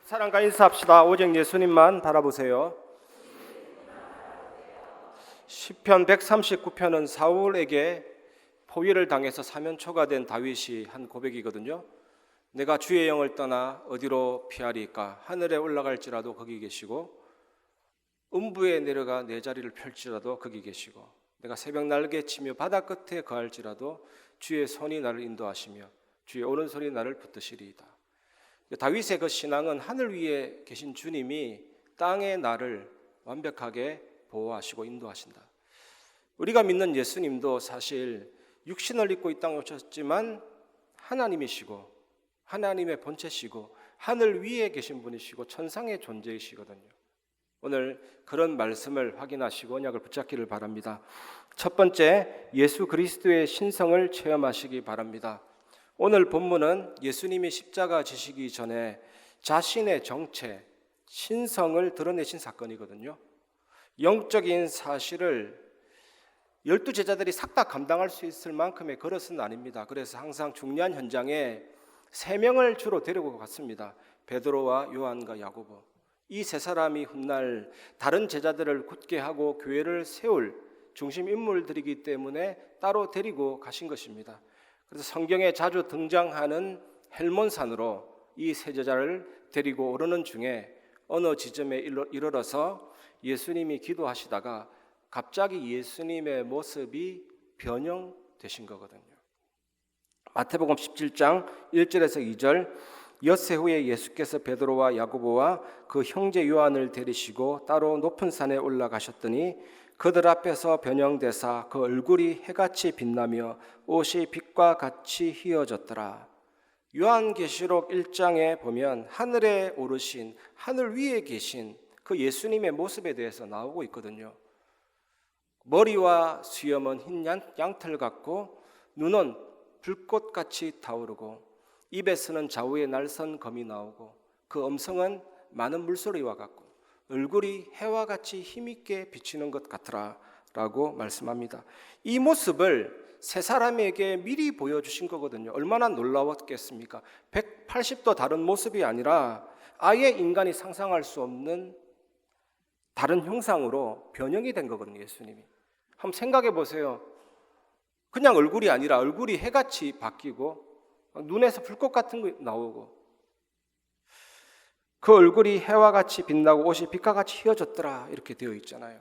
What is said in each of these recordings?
사랑과 인사합시다. 오직 예수님만 바라보세요. 시편 139편은 사울에게 포위를 당해서 사면초가 된 다윗이 한 고백이거든요. 내가 주의 영을 떠나 어디로 피하리까? 하늘에 올라갈지라도 거기 계시고 음부에 내려가 내 자리를 펼지라도 거기 계시고 내가 새벽 날개 치며 바다 끝에 거할지라도 주의 손이 나를 인도하시며 주의 오른손이 나를 붙드시리이다. 다윗의 그 신앙은 하늘 위에 계신 주님이 땅의 나를 완벽하게 보호하시고 인도하신다. 우리가 믿는 예수님도 사실 육신을 입고 이 땅에 오셨지만 하나님이시고 하나님의 본체시고 하늘 위에 계신 분이시고 천상의 존재이시거든요. 오늘 그런 말씀을 확인하시고 언약을 붙잡기를 바랍니다. 첫 번째, 예수 그리스도의 신성을 체험하시기 바랍니다. 오늘 본문은 예수님이 십자가 지시기 전에 자신의 정체, 신성을 드러내신 사건이거든요. 영적인 사실을 12제자들이 싹 다 감당할 수 있을 만큼의 그릇은 아닙니다. 그래서 항상 중요한 현장에 3명을 주로 데리고 갔습니다. 베드로와 요한과 야고보. 이 세 사람이 훗날 다른 제자들을 굳게 하고 교회를 세울 중심 인물들이기 때문에 따로 데리고 가신 것입니다. 그래서 성경에 자주 등장하는 헬몬산으로 이 세 제자를 데리고 오르는 중에 어느 지점에 이르러서 예수님이 기도하시다가 갑자기 예수님의 모습이 변형되신 거거든요. 마태복음 17장 1절에서 2절, 엿새 후에 예수께서 베드로와 야고보와 그 형제 요한을 데리시고 따로 높은 산에 올라가셨더니 그들 앞에서 변형되사 그 얼굴이 해같이 빛나며 옷이 빛과 같이 휘어졌더라. 요한계시록 1장에 보면 하늘에 오르신, 하늘 위에 계신 그 예수님의 모습에 대해서 나오고 있거든요. 머리와 수염은 흰 양털 같고 눈은 불꽃같이 타오르고 입에서는 좌우에 날선 검이 나오고 그 음성은 많은 물소리와 같고 얼굴이 해와 같이 힘있게 비치는 것 같더라 라고 말씀합니다. 이 모습을 세 사람에게 미리 보여주신 거거든요. 얼마나 놀라웠겠습니까? 180도 다른 모습이 아니라 아예 인간이 상상할 수 없는 다른 형상으로 변형이 된 거거든요. 예수님이. 한번 생각해 보세요. 그냥 얼굴이 아니라 얼굴이 해같이 바뀌고 눈에서 불꽃 같은 거 나오고 그 얼굴이 해와 같이 빛나고 옷이 빛과 같이 휘어졌더라 이렇게 되어 있잖아요.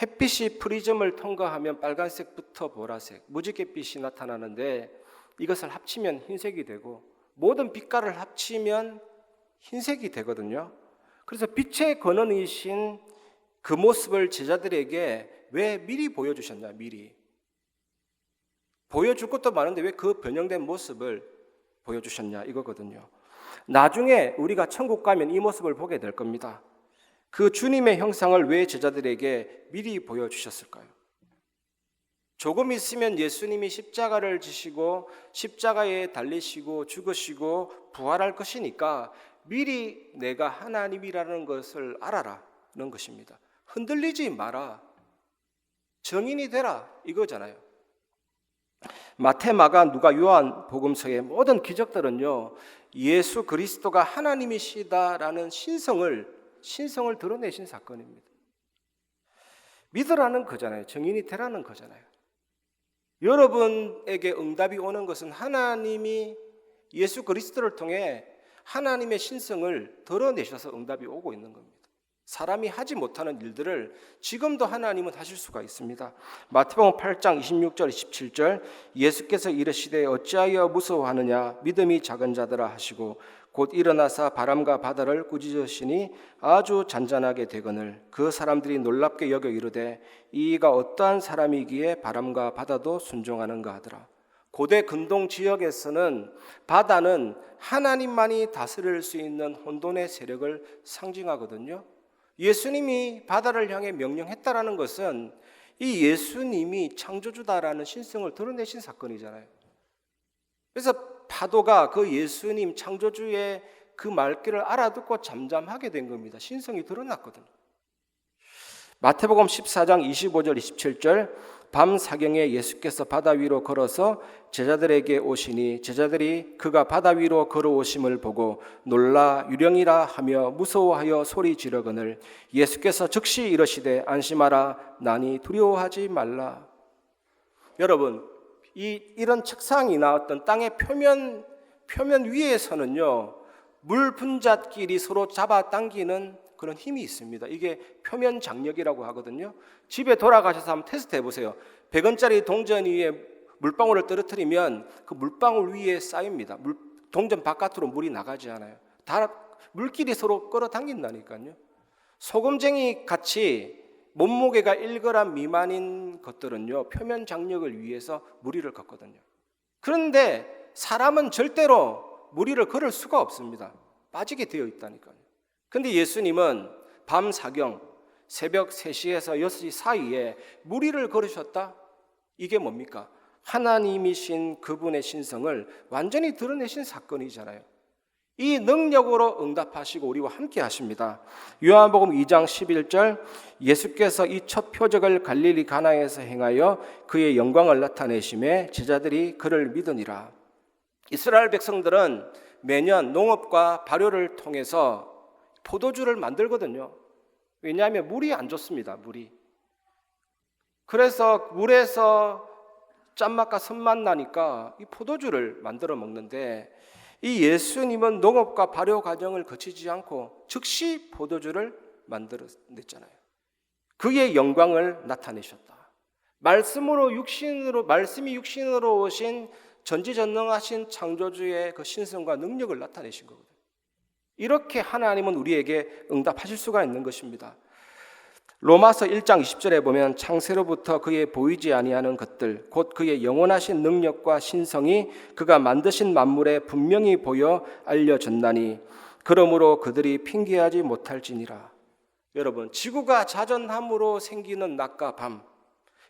햇빛이 프리즘을 통과하면 빨간색부터 보라색, 무지갯빛이 나타나는데 이것을 합치면 흰색이 되고 모든 빛깔을 합치면 흰색이 되거든요. 그래서 빛의 근원이신 그 모습을 제자들에게 왜 미리 보여주셨냐, 미리. 보여줄 것도 많은데 왜 그 변형된 모습을 보여주셨냐 이거거든요. 나중에 우리가 천국 가면 이 모습을 보게 될 겁니다. 그 주님의 형상을 왜 제자들에게 미리 보여주셨을까요? 조금 있으면 예수님이 십자가를 지시고 십자가에 달리시고 죽으시고 부활할 것이니까 미리 내가 하나님이라는 것을 알아라는 것입니다. 흔들리지 마라. 정인이 되라 이거잖아요. 마태, 마가, 누가, 요한 복음서의 모든 기적들은요, 예수 그리스도가 하나님이시다라는 신성을 드러내신 사건입니다. 믿으라는 거잖아요. 정인이 되라는 거잖아요. 여러분에게 응답이 오는 것은 하나님이 예수 그리스도를 통해 하나님의 신성을 드러내셔서 응답이 오고 있는 겁니다. 사람이 하지 못하는 일들을 지금도 하나님은 하실 수가 있습니다. 마태복음 8장 26절 27절, 예수께서 이르시되 어찌하여 무서워하느냐 믿음이 작은 자들아 하시고 곧 일어나사 바람과 바다를 꾸짖으시니 아주 잔잔하게 되거늘 그 사람들이 놀랍게 여겨 이르되 이가 어떠한 사람이기에 바람과 바다도 순종하는가 하더라. 고대 근동 지역에서는 바다는 하나님만이 다스릴 수 있는 혼돈의 세력을 상징하거든요. 예수님이 바다를 향해 명령했다라는 것은 이 예수님이 창조주다라는 신성을 드러내신 사건이잖아요. 그래서 파도가 그 예수님 창조주의 그 말귀를 알아듣고 잠잠하게 된 겁니다. 신성이 드러났거든요. 마태복음 14장 25절 27절, 밤 사경에 예수께서 바다 위로 걸어서 제자들에게 오시니 제자들이 그가 바다 위로 걸어오심을 보고 놀라 유령이라 하며 무서워하여 소리 지르거늘 예수께서 즉시 이르시되 안심하라 나니 두려워하지 말라. 여러분, 이런 책상이나 어떤 땅의 표면 위에서는요, 물 분자끼리 서로 잡아당기는 그런 힘이 있습니다. 이게 표면 장력이라고 하거든요. 집에 돌아가셔서 한번 테스트 해보세요. 100원짜리 동전 위에 물방울을 떨어뜨리면 그 물방울 위에 쌓입니다. 동전 바깥으로 물이 나가지 않아요. 다 물끼리 서로 끌어당긴다니까요. 소금쟁이 같이 몸무게가 1g 미만인 것들은요, 표면 장력을 위해서 무리를 걷거든요. 그런데 사람은 절대로 무리를 걸을 수가 없습니다. 빠지게 되어 있다니까요. 근데 예수님은 밤 사경 새벽 3시에서 6시 사이에 무리를 걸으셨다? 이게 뭡니까? 하나님이신 그분의 신성을 완전히 드러내신 사건이잖아요. 이 능력으로 응답하시고 우리와 함께 하십니다. 요한복음 2장 11절 예수께서 이 첫 표적을 갈릴리 가나에서 행하여 그의 영광을 나타내심에 제자들이 그를 믿으니라. 이스라엘 백성들은 매년 농업과 발효를 통해서 포도주를 만들거든요. 왜냐하면 물이 안 좋습니다. 물이. 그래서 물에서 짠맛과 선맛 나니까 이 포도주를 만들어 먹는데 이 예수님은 농업과 발효 과정을 거치지 않고 즉시 포도주를 만들어냈잖아요. 그의 영광을 나타내셨다. 말씀이 육신으로 오신 전지전능하신 창조주의 그 신성과 능력을 나타내신 거거든요. 이렇게 하나님은 우리에게 응답하실 수가 있는 것입니다. 로마서 1장 20절에 보면 창세로부터 그의 보이지 아니하는 것들 곧 그의 영원하신 능력과 신성이 그가 만드신 만물에 분명히 보여 알려졌나니 그러므로 그들이 핑계하지 못할지니라. 여러분, 지구가 자전함으로 생기는 낮과 밤,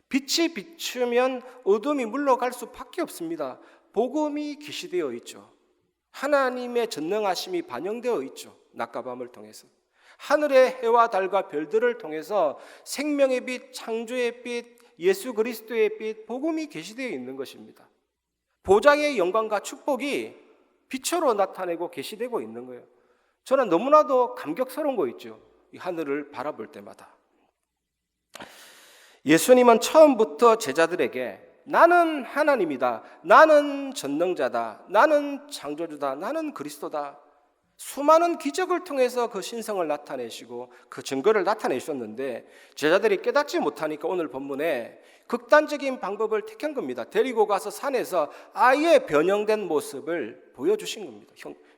빛이 비추면 어둠이 물러갈 수밖에 없습니다. 복음이 계시되어 있죠. 하나님의 전능하심이 반영되어 있죠. 낮과 밤을 통해서. 하늘의 해와 달과 별들을 통해서 생명의 빛, 창조의 빛, 예수 그리스도의 빛, 복음이 계시되어 있는 것입니다. 보좌의 영광과 축복이 빛으로 나타내고 계시되고 있는 거예요. 저는 너무나도 감격스러운 거 있죠. 이 하늘을 바라볼 때마다. 예수님은 처음부터 제자들에게 나는 하나님이다, 나는 전능자다, 나는 창조주다, 나는 그리스도다, 수많은 기적을 통해서 그 신성을 나타내시고 그 증거를 나타내셨는데 제자들이 깨닫지 못하니까 오늘 본문에 극단적인 방법을 택한 겁니다. 데리고 가서 산에서 아예 변형된 모습을 보여주신 겁니다.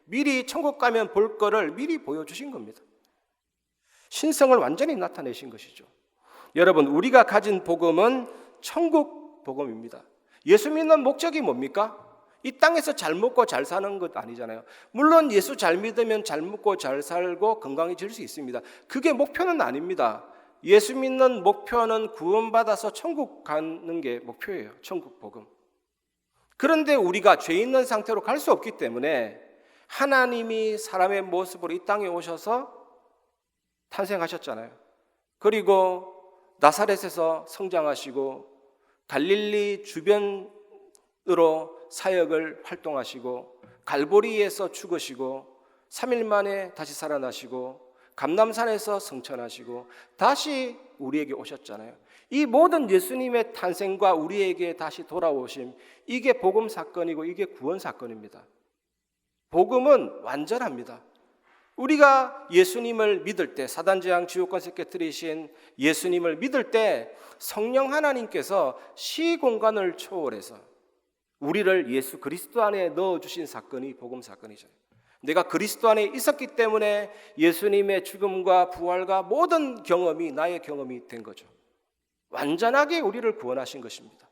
미리 천국 가면 볼 거를 미리 보여주신 겁니다. 신성을 완전히 나타내신 것이죠. 여러분, 우리가 가진 복음은 천국 복음입니다. 예수 믿는 목적이 뭡니까? 이 땅에서 잘 먹고 잘 사는 것 아니잖아요. 물론 예수 잘 믿으면 잘 먹고 잘 살고 건강해질 수 있습니다. 그게 목표는 아닙니다. 예수 믿는 목표는 구원받아서 천국 가는 게 목표예요. 천국 복음. 그런데 우리가 죄 있는 상태로 갈 수 없기 때문에 하나님이 사람의 모습으로 이 땅에 오셔서 탄생하셨잖아요. 그리고 나사렛에서 성장하시고 갈릴리 주변으로 사역을 활동하시고 갈보리에서 죽으시고 3일 만에 다시 살아나시고 감람산에서 성천하시고 다시 우리에게 오셨잖아요. 이 모든 예수님의 탄생과 우리에게 다시 돌아오심, 이게 복음 사건이고 이게 구원 사건입니다. 복음은 완전합니다. 우리가 예수님을 믿을 때, 사단재앙 지옥권세 깨뜨리신 예수님을 믿을 때 성령 하나님께서 시공간을 초월해서 우리를 예수 그리스도 안에 넣어주신 사건이 복음 사건이죠. 내가 그리스도 안에 있었기 때문에 예수님의 죽음과 부활과 모든 경험이 나의 경험이 된 거죠. 완전하게 우리를 구원하신 것입니다.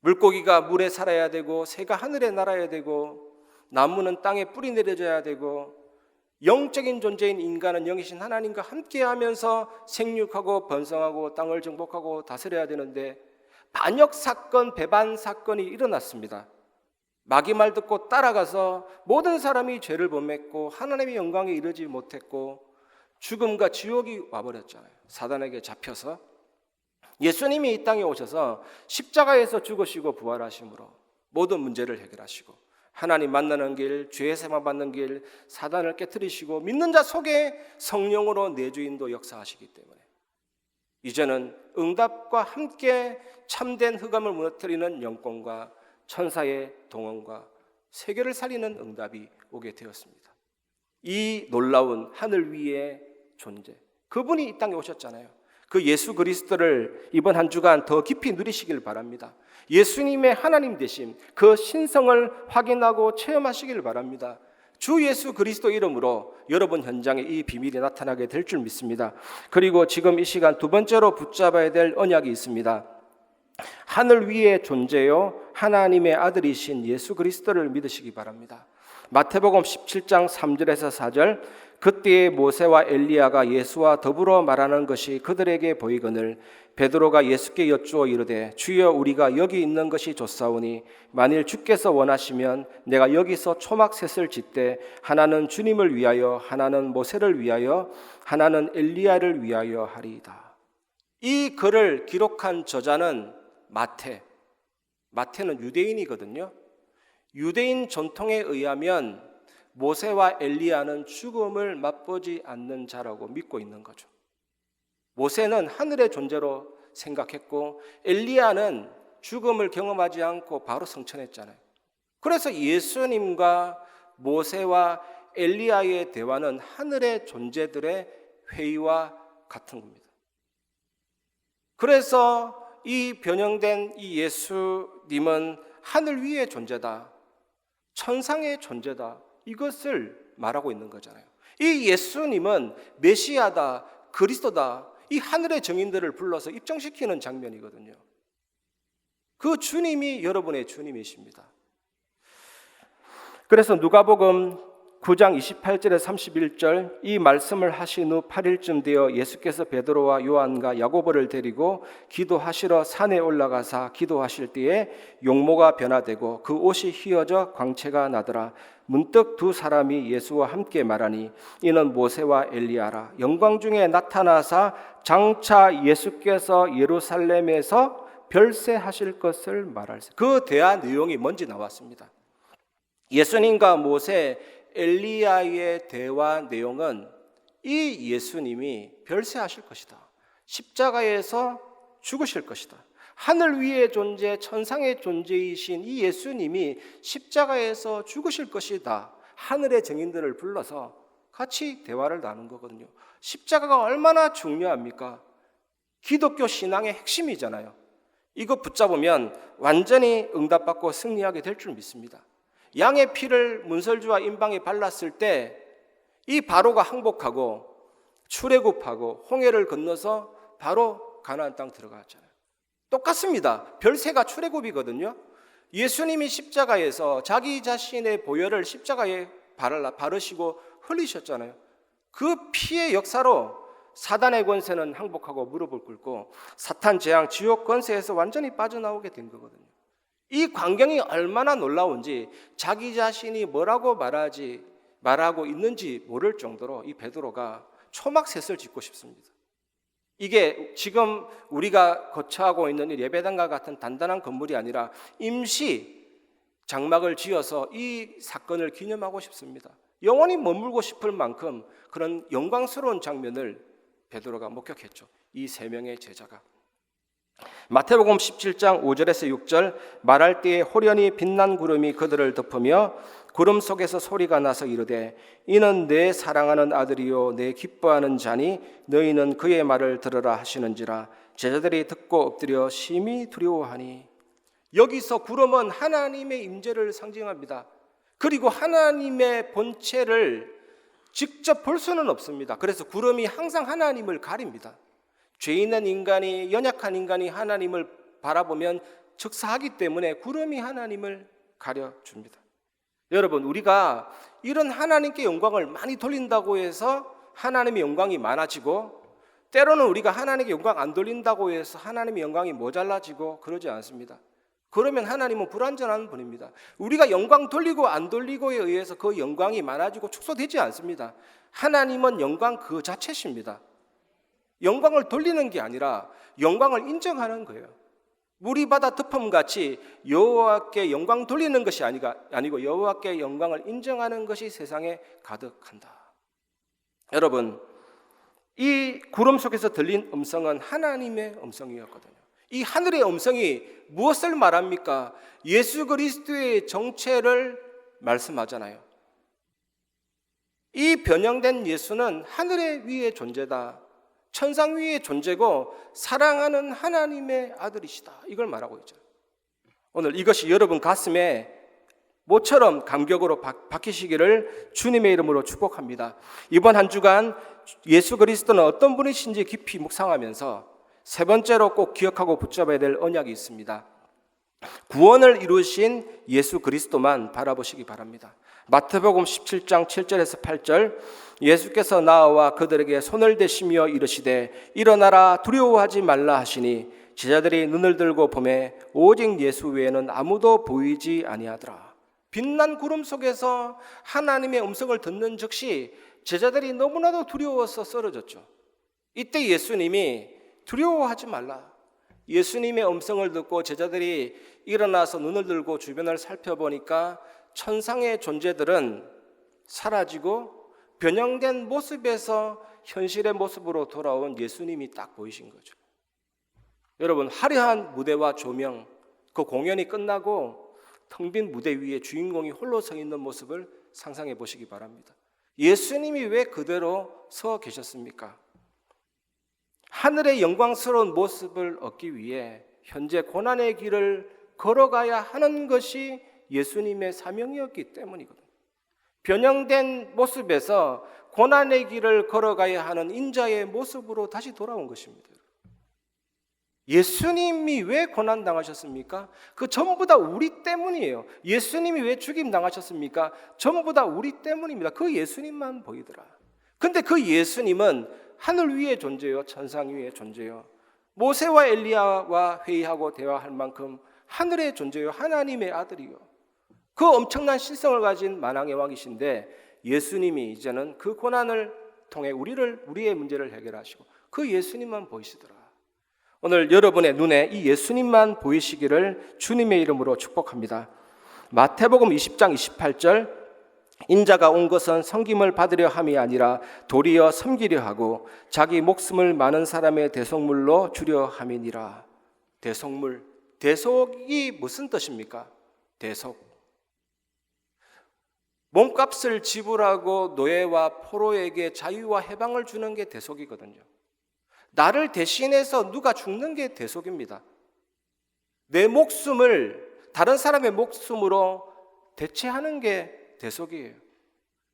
물고기가 물에 살아야 되고 새가 하늘에 날아야 되고 나무는 땅에 뿌리 내려져야 되고 영적인 존재인 인간은 영이신 하나님과 함께하면서 생육하고 번성하고 땅을 정복하고 다스려야 되는데 반역 사건, 배반 사건이 일어났습니다. 마귀 말 듣고 따라가서 모든 사람이 죄를 범했고 하나님의 영광에 이르지 못했고 죽음과 지옥이 와버렸잖아요. 사단에게 잡혀서. 예수님이 이 땅에 오셔서 십자가에서 죽으시고 부활하심으로 모든 문제를 해결하시고 하나님 만나는 길, 죄의 세만 받는 길, 사단을 깨뜨리시고 믿는 자 속에 성령으로 내주인도 역사하시기 때문에 이제는 응답과 함께 참된 흑암을 무너뜨리는 영권과 천사의 동원과 세계를 살리는 응답이 오게 되었습니다. 이 놀라운 하늘 위의 존재, 그분이 이 땅에 오셨잖아요. 그 예수 그리스도를 이번 한 주간 더 깊이 누리시길 바랍니다. 예수님의 하나님 되심, 그 신성을 확인하고 체험하시길 바랍니다. 주 예수 그리스도 이름으로 여러분 현장에 이 비밀이 나타나게 될 줄 믿습니다. 그리고 지금 이 시간 두 번째로 붙잡아야 될 언약이 있습니다. 하늘 위의 존재요 하나님의 아들이신 예수 그리스도를 믿으시기 바랍니다. 마태복음 17장 3절에서 4절, 그때에 모세와 엘리야가 예수와 더불어 말하는 것이 그들에게 보이거늘 베드로가 예수께 여쭈어 이르되 주여 우리가 여기 있는 것이 좋사오니 만일 주께서 원하시면 내가 여기서 초막셋을 짓되 하나는 주님을 위하여 하나는 모세를 위하여 하나는 엘리야를 위하여 하리이다. 이 글을 기록한 저자는 마태는 유대인이거든요. 유대인 전통에 의하면 모세와 엘리야는 죽음을 맛보지 않는 자라고 믿고 있는 거죠. 모세는 하늘의 존재로 생각했고 엘리야는 죽음을 경험하지 않고 바로 성천했잖아요. 그래서 예수님과 모세와 엘리야의 대화는 하늘의 존재들의 회의와 같은 겁니다. 그래서 이 변형된 이 예수님은 하늘 위의 존재다, 천상의 존재다, 이것을 말하고 있는 거잖아요. 이 예수님은 메시아다, 그리스도다, 이 하늘의 정인들을 불러서 입증시키는 장면이거든요. 그 주님이 여러분의 주님이십니다. 그래서 누가복음 9장 28절에 31절, 이 말씀을 하신 후 8일쯤 되어 예수께서 베드로와 요한과 야고보를 데리고 기도하시러 산에 올라가사 기도하실 때에 용모가 변화되고 그 옷이 휘어져 광채가 나더라. 문득 두 사람이 예수와 함께 말하니 이는 모세와 엘리야라. 영광 중에 나타나사 장차 예수께서 예루살렘에서 별세하실 것을 말할세. 그 대화 내용이 뭔지 나왔습니다. 예수님과 모세, 엘리야의 대화 내용은 이 예수님이 별세하실 것이다, 십자가에서 죽으실 것이다, 하늘 위의 존재, 천상의 존재이신 이 예수님이 십자가에서 죽으실 것이다. 하늘의 증인들을 불러서 같이 대화를 나눈 거거든요. 십자가가 얼마나 중요합니까? 기독교 신앙의 핵심이잖아요. 이거 붙잡으면 완전히 응답받고 승리하게 될 줄 믿습니다. 양의 피를 문설주와 임방에 발랐을 때 이 바로가 항복하고 출애굽하고 홍해를 건너서 바로 가나안 땅 들어갔잖아요. 똑같습니다. 별세가 출애굽이거든요. 예수님이 십자가에서 자기 자신의 보혈을 십자가에 바르시고 흘리셨잖아요. 그 피의 역사로 사단의 권세는 항복하고 무릎을 꿇고 사탄 재앙 지옥 권세에서 완전히 빠져나오게 된 거거든요. 이 광경이 얼마나 놀라운지 자기 자신이 뭐라고 말하고 있는지 모를 정도로 이 베드로가 초막셋을 짓고 싶습니다. 이게 지금 우리가 거처하고 있는 이 예배당과 같은 단단한 건물이 아니라 임시 장막을 지어서 이 사건을 기념하고 싶습니다. 영원히 머물고 싶을 만큼 그런 영광스러운 장면을 베드로가 목격했죠. 이 세 명의 제자가. 마태복음 17장 5절에서 6절, 말할 때에 호련히 빛난 구름이 그들을 덮으며 구름 속에서 소리가 나서 이르되 이는 내 사랑하는 아들이요 내 기뻐하는 자니 너희는 그의 말을 들으라 하시는지라. 제자들이 듣고 엎드려 심히 두려워하니. 여기서 구름은 하나님의 임재를 상징합니다. 그리고 하나님의 본체를 직접 볼 수는 없습니다. 그래서 구름이 항상 하나님을 가립니다. 죄 있는 인간이, 연약한 인간이 하나님을 바라보면 즉사하기 때문에 구름이 하나님을 가려줍니다. 여러분, 우리가 이런 하나님께 영광을 많이 돌린다고 해서 하나님의 영광이 많아지고, 때로는 우리가 하나님께 영광 안 돌린다고 해서 하나님의 영광이 모자라지고 그러지 않습니다. 그러면 하나님은 불완전한 분입니다. 우리가 영광 돌리고 안 돌리고에 의해서 그 영광이 많아지고 축소되지 않습니다. 하나님은 영광 그 자체십니다. 영광을 돌리는 게 아니라 영광을 인정하는 거예요. 물이 바다 덮음같이 여호와께 영광 돌리는 것이 아니고 여호와께 영광을 인정하는 것이 세상에 가득한다. 여러분, 이 구름 속에서 들린 음성은 하나님의 음성이었거든요. 이 하늘의 음성이 무엇을 말합니까? 예수 그리스도의 정체를 말씀하잖아요. 이 변형된 예수는 하늘의 위의 존재다. 천상 위의 존재고 사랑하는 하나님의 아들이시다. 이걸 말하고 있죠. 오늘 이것이 여러분 가슴에 모처럼 감격으로 박히시기를 주님의 이름으로 축복합니다. 이번 한 주간 예수 그리스도는 어떤 분이신지 깊이 묵상하면서 세 번째로 꼭 기억하고 붙잡아야 될 언약이 있습니다. 구원을 이루신 예수 그리스도만 바라보시기 바랍니다. 마태복음 17장 7절에서 8절, 예수께서 나와 그들에게 손을 대시며 이르시되 일어나라 두려워하지 말라 하시니 제자들이 눈을 들고 보매 오직 예수 외에는 아무도 보이지 아니하더라. 빛난 구름 속에서 하나님의 음성을 듣는 즉시 제자들이 너무나도 두려워서 쓰러졌죠. 이때 예수님이 두려워하지 말라. 예수님의 음성을 듣고 제자들이 일어나서 눈을 들고 주변을 살펴보니까 천상의 존재들은 사라지고 변형된 모습에서 현실의 모습으로 돌아온 예수님이 딱 보이신 거죠. 여러분, 화려한 무대와 조명, 그 공연이 끝나고 텅 빈 무대 위에 주인공이 홀로 서 있는 모습을 상상해 보시기 바랍니다. 예수님이 왜 그대로 서 계셨습니까? 하늘의 영광스러운 모습을 얻기 위해 현재 고난의 길을 걸어가야 하는 것이 예수님의 사명이었기 때문이거든요. 변형된 모습에서 고난의 길을 걸어가야 하는 인자의 모습으로 다시 돌아온 것입니다. 예수님이 왜 고난당하셨습니까? 그 전부 다 우리 때문이에요. 예수님이 왜 죽임당하셨습니까? 전부 다 우리 때문입니다. 그 예수님만 보이더라. 근데 그 예수님은 하늘 위의 존재요, 천상 위의 존재요. 모세와 엘리야와 회의하고 대화할 만큼 하늘의 존재요, 하나님의 아들이요. 그 엄청난 신성을 가진 만왕의 왕이신데 예수님이 이제는 그 고난을 통해 우리의 문제를 해결하시고 그 예수님만 보이시더라. 오늘 여러분의 눈에 이 예수님만 보이시기를 주님의 이름으로 축복합니다. 마태복음 20장 28절, 인자가 온 것은 섬김을 받으려 함이 아니라 도리어 섬기려 하고 자기 목숨을 많은 사람의 대속물로 주려 함이니라. 대속물, 대속이 무슨 뜻입니까? 대속. 몸값을 지불하고 노예와 포로에게 자유와 해방을 주는 게 대속이거든요. 나를 대신해서 누가 죽는 게 대속입니다. 내 목숨을 다른 사람의 목숨으로 대체하는 게 대속이에요.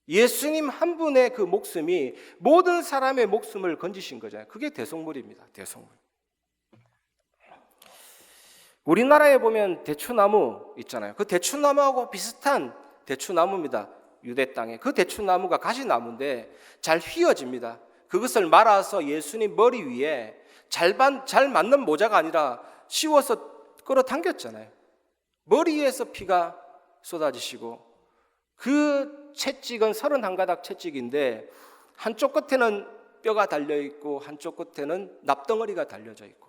예수님 한 분의 그 목숨이 모든 사람의 목숨을 건지신 거잖아요. 그게 대속물입니다. 대속물. 우리나라에 보면 대추나무 있잖아요. 그 대추나무하고 비슷한 대추나무입니다. 유대 땅에. 그 대추나무가 가시나무인데 잘 휘어집니다. 그것을 말아서 예수님 머리 위에 잘 맞는 모자가 아니라 씌워서 끌어당겼잖아요. 머리에서 피가 쏟아지시고 그 채찍은 31가닥 채찍인데 한쪽 끝에는 뼈가 달려있고 한쪽 끝에는 납덩어리가 달려져 있고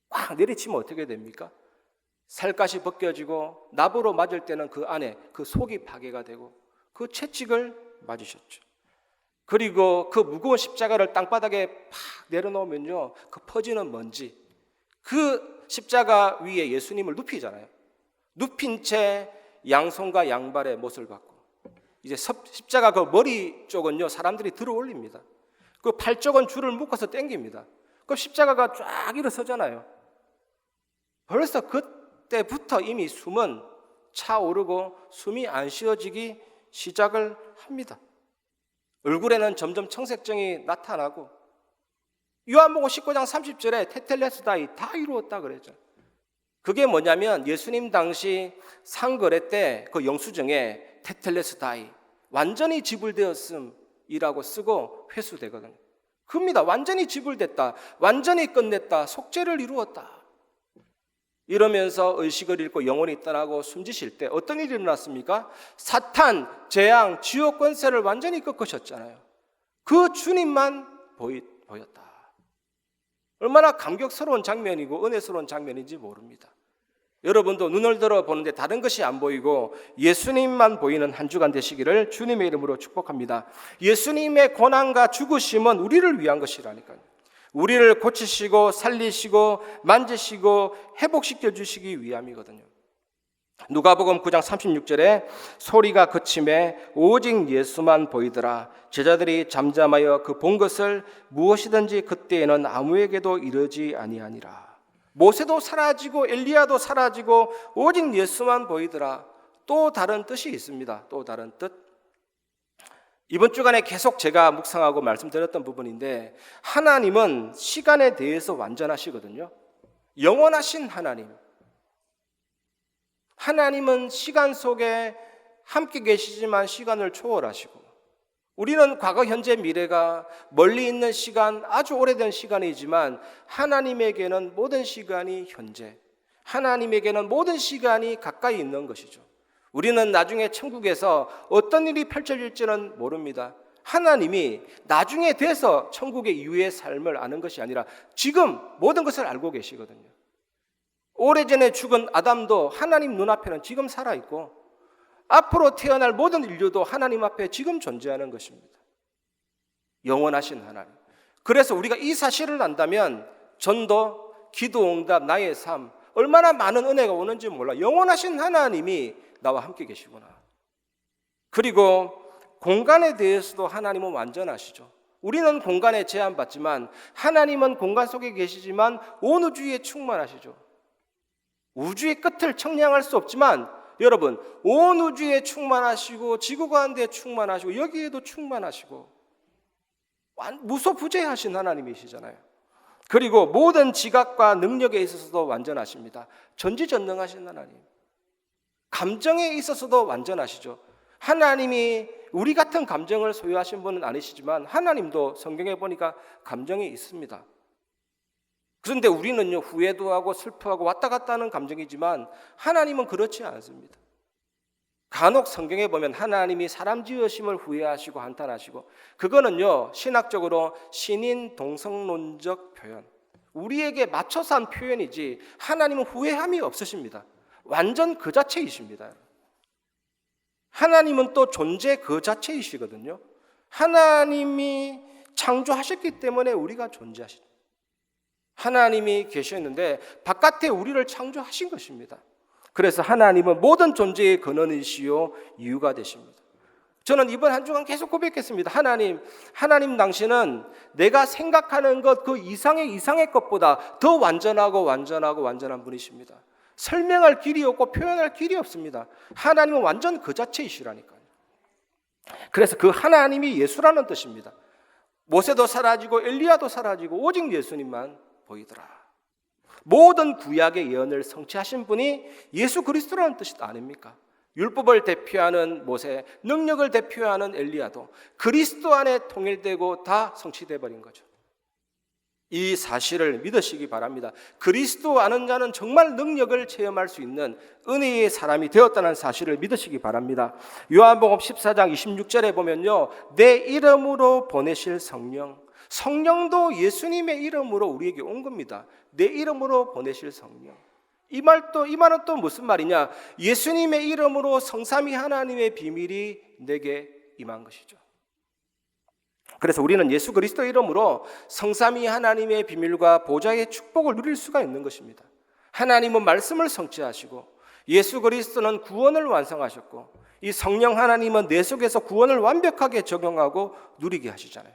꽉 내리치면 어떻게 됩니까? 살갗이 벗겨지고 납으로 맞을 때는 그 안에 그 속이 파괴가 되고 그 채찍을 맞으셨죠. 그리고 그 무거운 십자가를 땅바닥에 팍 내려놓으면요, 그 퍼지는 먼지, 그 십자가 위에 예수님을 눕히잖아요. 눕힌 채 양손과 양발에 못을 박고 이제 십자가 그 머리 쪽은요 사람들이 들어 올립니다. 그 팔 쪽은 줄을 묶어서 당깁니다. 그 십자가가 쫙 일어서잖아요. 벌써 그때부터 이미 숨은 차오르고 숨이 안 쉬어지기 시작을 합니다. 얼굴에는 점점 청색증이 나타나고 요한복음 19장 30절에 테텔레스다이 다 이루었다 그랬죠. 그게 뭐냐면 예수님 당시 상거래 때 그 영수증에 테텔레스다이 완전히 지불되었음이라고 쓰고 회수되거든요. 그겁니다. 완전히 지불됐다, 완전히 끝냈다, 속죄를 이루었다. 이러면서 의식을 잃고 영혼이 떠나고 숨지실 때 어떤 일이 일어났습니까? 사탄, 재앙, 지옥 권세를 완전히 꺾으셨잖아요. 그 주님만 보였다. 얼마나 감격스러운 장면이고 은혜스러운 장면인지 모릅니다. 여러분도 눈을 들어 보는데 다른 것이 안 보이고 예수님만 보이는 한 주간 되시기를 주님의 이름으로 축복합니다. 예수님의 고난과 죽으심은 우리를 위한 것이라니까요. 우리를 고치시고 살리시고 만지시고 회복시켜 주시기 위함이거든요. 누가복음 9장 36절에 소리가 그침에 오직 예수만 보이더라. 제자들이 잠잠하여 그 본 것을 무엇이든지 그때에는 아무에게도 이르지 아니하니라. 모세도 사라지고 엘리야도 사라지고 오직 예수만 보이더라. 또 다른 뜻이 있습니다. 또 다른 뜻. 이번 주간에 계속 제가 묵상하고 말씀드렸던 부분인데, 하나님은 시간에 대해서 완전하시거든요. 영원하신 하나님. 하나님은 시간 속에 함께 계시지만 시간을 초월하시고, 우리는 과거, 현재, 미래가 멀리 있는 시간, 아주 오래된 시간이지만 하나님에게는 모든 시간이 현재, 하나님에게는 모든 시간이 가까이 있는 것이죠. 우리는 나중에 천국에서 어떤 일이 펼쳐질지는 모릅니다. 하나님이 나중에 돼서 천국의 이후의 삶을 아는 것이 아니라 지금 모든 것을 알고 계시거든요. 오래전에 죽은 아담도 하나님 눈앞에는 지금 살아있고, 앞으로 태어날 모든 인류도 하나님 앞에 지금 존재하는 것입니다. 영원하신 하나님. 그래서 우리가 이 사실을 안다면 전도, 기도응답, 나의 삶, 얼마나 많은 은혜가 오는지 몰라. 영원하신 하나님이 나와 함께 계시구나. 그리고 공간에 대해서도 하나님은 완전하시죠. 우리는 공간에 제한받지만 하나님은 공간 속에 계시지만 온 우주에 충만하시죠. 우주의 끝을 청량할 수 없지만 여러분, 온 우주에 충만하시고 지구 가운데 충만하시고 여기에도 충만하시고 무소부재하신 하나님이시잖아요. 그리고 모든 지각과 능력에 있어서도 완전하십니다. 전지전능하신 하나님. 감정에 있어서도 완전하시죠. 하나님이 우리 같은 감정을 소유하신 분은 아니시지만 하나님도 성경에 보니까 감정이 있습니다. 그런데 우리는요, 후회도 하고 슬퍼하고 왔다 갔다 하는 감정이지만 하나님은 그렇지 않습니다. 간혹 성경에 보면 하나님이 사람 지으심을 후회하시고 한탄하시고, 그거는요 신학적으로 신인 동성론적 표현, 우리에게 맞춰서 한 표현이지 하나님은 후회함이 없으십니다. 완전 그 자체이십니다. 하나님은 또 존재 그 자체이시거든요. 하나님이 창조하셨기 때문에 우리가 존재하시죠. 하나님이 계셨는데 바깥에 우리를 창조하신 것입니다. 그래서 하나님은 모든 존재의 근원이시요 이유가 되십니다. 저는 이번 한 주간 계속 고백했습니다. 하나님 당신은 내가 생각하는 것 그 이상의 것보다 더 완전한 분이십니다. 설명할 길이 없고 표현할 길이 없습니다. 하나님은 완전 그 자체이시라니까요. 그래서 그 하나님이 예수라는 뜻입니다. 모세도 사라지고 엘리야도 사라지고 오직 예수님만 보이더라. 모든 구약의 예언을 성취하신 분이 예수 그리스도라는 뜻이 아닙니까? 율법을 대표하는 모세, 능력을 대표하는 엘리야도 그리스도 안에 통일되고 다 성취돼 버린 거죠. 이 사실을 믿으시기 바랍니다. 그리스도 아는 자는 정말 능력을 체험할 수 있는 은혜의 사람이 되었다는 사실을 믿으시기 바랍니다. 요한복음 14장 26절에 보면요, 내 이름으로 보내실 성령도 예수님의 이름으로 우리에게 온 겁니다. 내 이름으로 보내실 성령. 이 말은 또 무슨 말이냐? 예수님의 이름으로 성삼위 하나님의 비밀이 내게 임한 것이죠. 그래서 우리는 예수 그리스도 이름으로 성삼위 하나님의 비밀과 보좌의 축복을 누릴 수가 있는 것입니다. 하나님은 말씀을 성취하시고 예수 그리스도는 구원을 완성하셨고 이 성령 하나님은 내 속에서 구원을 완벽하게 적용하고 누리게 하시잖아요.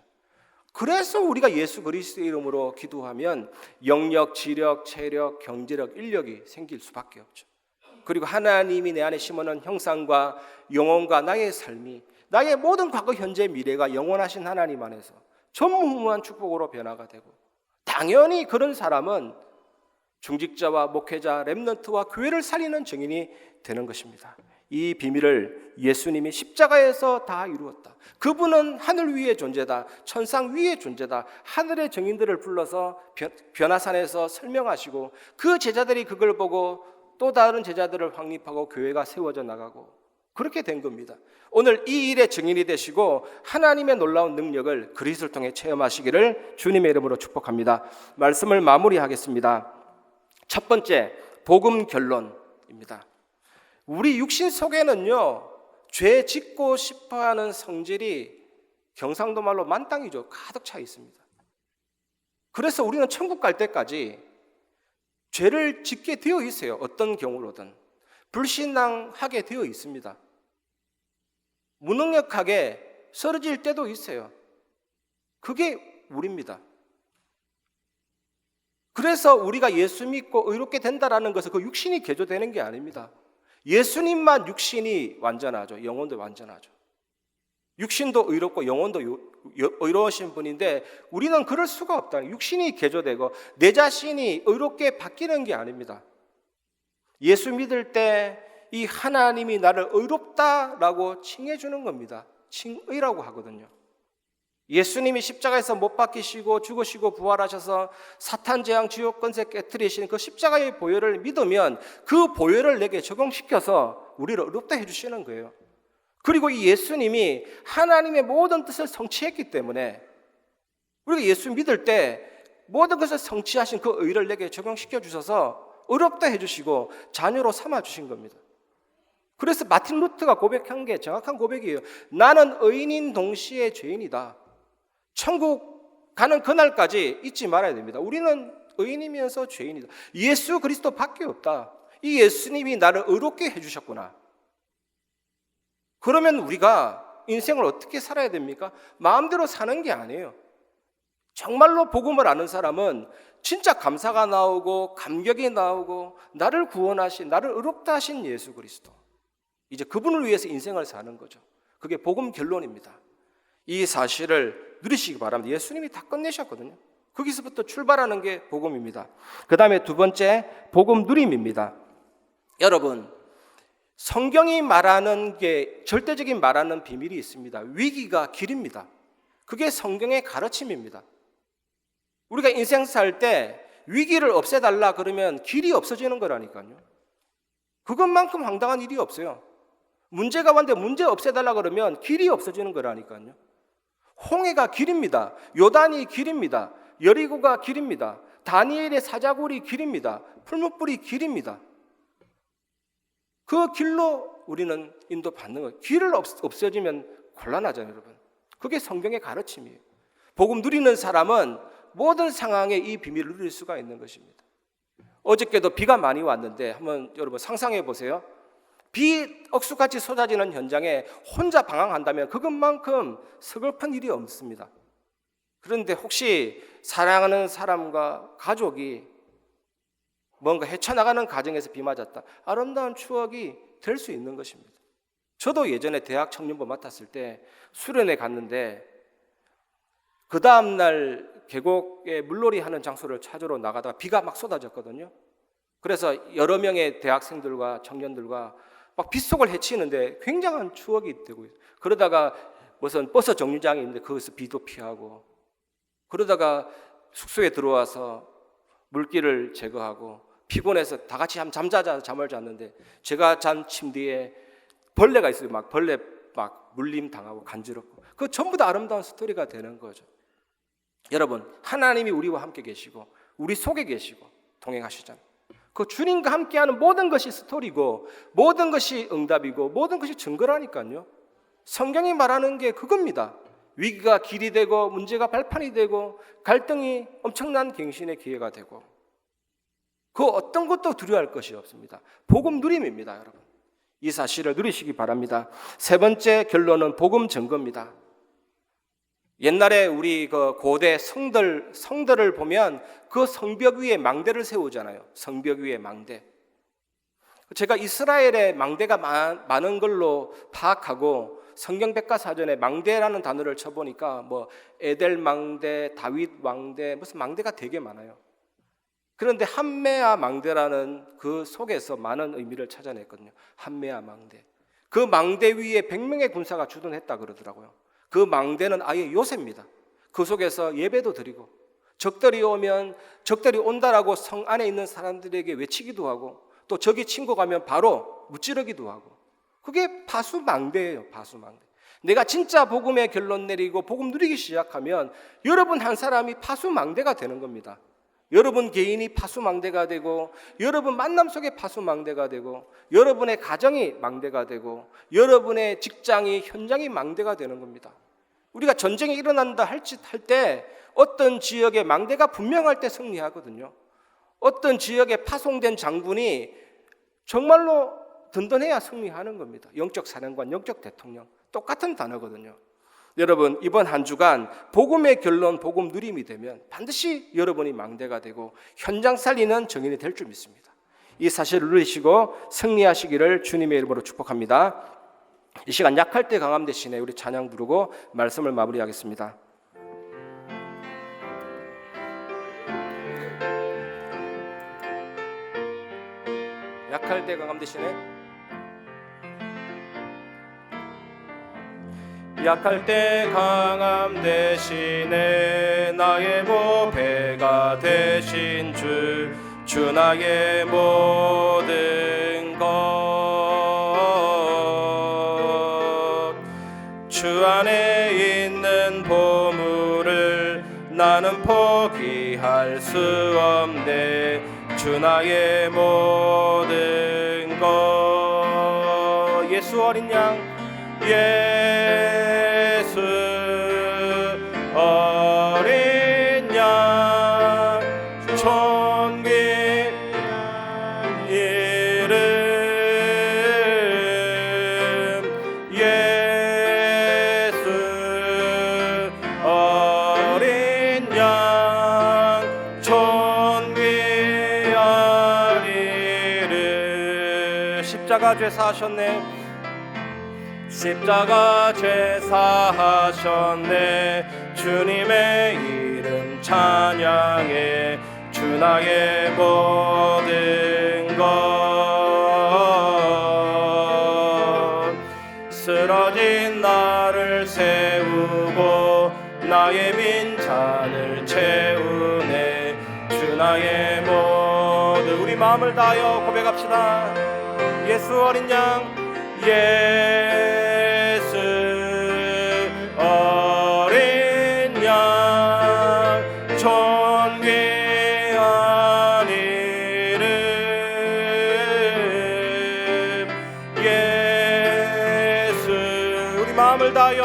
그래서 우리가 예수 그리스도의 이름으로 기도하면 영력, 지력, 체력, 경제력, 인력이 생길 수밖에 없죠. 그리고 하나님이 내 안에 심어놓은 형상과 영혼과 나의 삶이, 나의 모든 과거, 현재, 미래가 영원하신 하나님 안에서 전무후무한 축복으로 변화가 되고, 당연히 그런 사람은 중직자와 목회자, 렘넌트와 교회를 살리는 증인이 되는 것입니다. 이 비밀을 예수님이 십자가에서 다 이루었다. 그분은 하늘 위의 존재다. 천상 위의 존재다. 하늘의 증인들을 불러서 변화산에서 설명하시고 그 제자들이 그걸 보고 또 다른 제자들을 확립하고 교회가 세워져 나가고 그렇게 된 겁니다. 오늘 이 일의 증인이 되시고 하나님의 놀라운 능력을 그리스도를 통해 체험하시기를 주님의 이름으로 축복합니다. 말씀을 마무리하겠습니다. 첫 번째, 복음 결론입니다. 우리 육신 속에는요, 죄 짓고 싶어하는 성질이 경상도 말로 만땅이죠. 가득 차 있습니다. 그래서 우리는 천국 갈 때까지 죄를 짓게 되어 있어요. 어떤 경우로든 불신앙하게 되어 있습니다. 무능력하게 쓰러질 때도 있어요. 그게 우리입니다. 그래서 우리가 예수 믿고 의롭게 된다라는 것은 그 육신이 개조되는 게 아닙니다. 예수님만 육신이 완전하죠. 영혼도 완전하죠. 육신도 의롭고 영혼도 의로우신 분인데 우리는 그럴 수가 없다. 육신이 개조되고 내 자신이 의롭게 바뀌는 게 아닙니다. 예수 믿을 때 이 하나님이 나를 의롭다라고 칭해 주는 겁니다. 칭의라고 하거든요. 예수님이 십자가에서 못 박히시고 죽으시고 부활하셔서 사탄 재앙 지옥 권세 깨트리신 그 십자가의 보혈을 믿으면 그 보혈을 내게 적용시켜서 우리를 의롭다 해주시는 거예요. 그리고 이 예수님이 하나님의 모든 뜻을 성취했기 때문에 우리가 예수 믿을 때 모든 것을 성취하신 그 의를 내게 적용시켜 주셔서 의롭다 해주시고 자녀로 삼아주신 겁니다. 그래서 마틴 루터가 고백한 게 정확한 고백이에요. 나는 의인인 동시에 죄인이다. 천국 가는 그날까지 잊지 말아야 됩니다. 우리는 의인이면서 죄인이다. 예수 그리스도밖에 없다. 이 예수님이 나를 의롭게 해주셨구나. 그러면 우리가 인생을 어떻게 살아야 됩니까? 마음대로 사는 게 아니에요. 정말로 복음을 아는 사람은 진짜 감사가 나오고 감격이 나오고 나를 구원하신, 나를 의롭다 하신 예수 그리스도, 이제 그분을 위해서 인생을 사는 거죠. 그게 복음 결론입니다. 이 사실을 누리시기 바랍니다. 예수님이 다 끝내셨거든요. 거기서부터 출발하는 게 복음입니다. 그 다음에 두 번째, 복음 누림입니다. 여러분, 성경이 말하는 게 절대적인 말하는 비밀이 있습니다. 위기가 길입니다. 그게 성경의 가르침입니다. 우리가 인생 살 때 위기를 없애달라 그러면 길이 없어지는 거라니까요. 그것만큼 황당한 일이 없어요. 문제가 왔는데 문제 없애달라 그러면 길이 없어지는 거라니까요. 홍해가 길입니다. 요단이 길입니다. 여리고가 길입니다. 다니엘의 사자굴이 길입니다. 풀무불이 길입니다. 그 길로 우리는 인도받는 거예요. 길을 없애지면 곤란하잖아요, 여러분. 그게 성경의 가르침이에요. 복음 누리는 사람은 모든 상황에 이 비밀을 누릴 수가 있는 것입니다. 어저께도 비가 많이 왔는데 한번 여러분 상상해 보세요. 비 억수같이 쏟아지는 현장에 혼자 방황한다면 그것만큼 서글픈 일이 없습니다. 그런데 혹시 사랑하는 사람과 가족이 뭔가 헤쳐나가는 과정에서 비 맞았다, 아름다운 추억이 될 수 있는 것입니다. 저도 예전에 대학 청년부 맡았을 때 수련회 갔는데 그 다음날 계곡에 물놀이 하는 장소를 찾으러 나가다가 비가 막 쏟아졌거든요. 그래서 여러 명의 대학생들과 청년들과 막 빗속을 헤치는데 굉장한 추억이 되고 있어요. 그러다가 무슨 버스 정류장이 있는데 거기서 비도 피하고, 그러다가 숙소에 들어와서 물기를 제거하고 피곤해서 다 같이 잠자자 잠을 잤는데 제가 잔 침대에 벌레가 있어요. 막 벌레 막 물림 당하고 간지럽고, 그 전부 다 아름다운 스토리가 되는 거죠. 여러분, 하나님이 우리와 함께 계시고 우리 속에 계시고 동행하시잖아요. 그 주님과 함께하는 모든 것이 스토리고 모든 것이 응답이고 모든 것이 증거라니까요. 성경이 말하는 게 그겁니다. 위기가 길이 되고 문제가 발판이 되고 갈등이 엄청난 갱신의 기회가 되고 그 어떤 것도 두려워할 것이 없습니다. 복음 누림입니다, 여러분. 이 사실을 누리시기 바랍니다. 세 번째 결론은 복음 증거입니다. 옛날에 우리 그 고대 성들을 보면 그 성벽 위에 망대를 세우잖아요. 성벽 위에 망대. 제가 이스라엘에 망대가 많은 걸로 파악하고 성경 백과사전에 망대라는 단어를 쳐보니까 뭐 에델 망대, 다윗 망대, 무슨 망대가 되게 많아요. 그런데 함메아 망대라는 그 속에서 많은 의미를 찾아냈거든요. 함메아 망대. 그 망대 위에 100명의 군사가 주둔했다 그러더라고요. 그 망대는 아예 요새입니다. 그 속에서 예배도 드리고 적들이 오면 적들이 온다라고 성 안에 있는 사람들에게 외치기도 하고 또 적이 친구 가면 바로 무찌르기도 하고 그게 파수망대예요. 파수망대. 내가 진짜 복음의 결론 내리고 복음 누리기 시작하면 여러분 한 사람이 파수망대가 되는 겁니다. 여러분 개인이 파수망대가 되고, 여러분 만남 속에 파수망대가 되고, 여러분의 가정이 망대가 되고, 여러분의 직장이 현장이 망대가 되는 겁니다. 우리가 전쟁이 일어난다 할 때 어떤 지역의 망대가 분명할 때 승리하거든요. 어떤 지역에 파송된 장군이 정말로 든든해야 승리하는 겁니다. 영적 사령관, 영적 대통령, 똑같은 단어거든요. 여러분, 이번 한 주간 복음의 결론, 복음 누림이 되면 반드시 여러분이 망대가 되고 현장 살리는 정인이 될 줄 믿습니다. 이 사실을 누리시고 승리하시기를 주님의 이름으로 축복합니다. 이 시간 약할 때 강함 대신에 우리 찬양 부르고 말씀을 마무리하겠습니다. 약할 때 강함 대신에, 약할 때 강함 대신에 나의 보배가 되신 주 나의 모든 것, 주 안에 있는 보물을 나는 포기할 수 없네. 주 나의 모든 것, 예수 어린 양, 예수 어린 양, 존귀한 이름, 예수 어린 양, 존귀한 이름. 십자가 죄 사하셨네. 십자가 제사하셨네. 주님의 이름 찬양해. 주 나의 모든 것, 쓰러진 나를 세우고 나의 빈잔을 채우네. 주 나의 모든, 우리 마음을 다하여 고백합시다. 예수 어린 양, 예수 어린 양, 존귀한 이름, 예수. 우리 마음을 다하여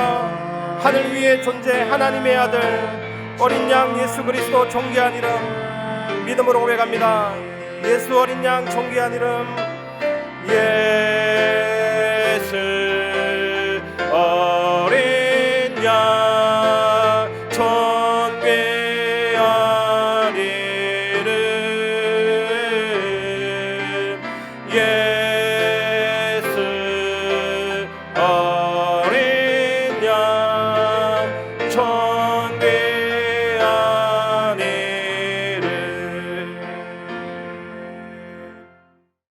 하늘 위에 존재 하나님의 아들 어린 양 예수 그리스도 존귀한 이름 믿음으로 고백합니다. 예수 어린 양 존귀한 이름,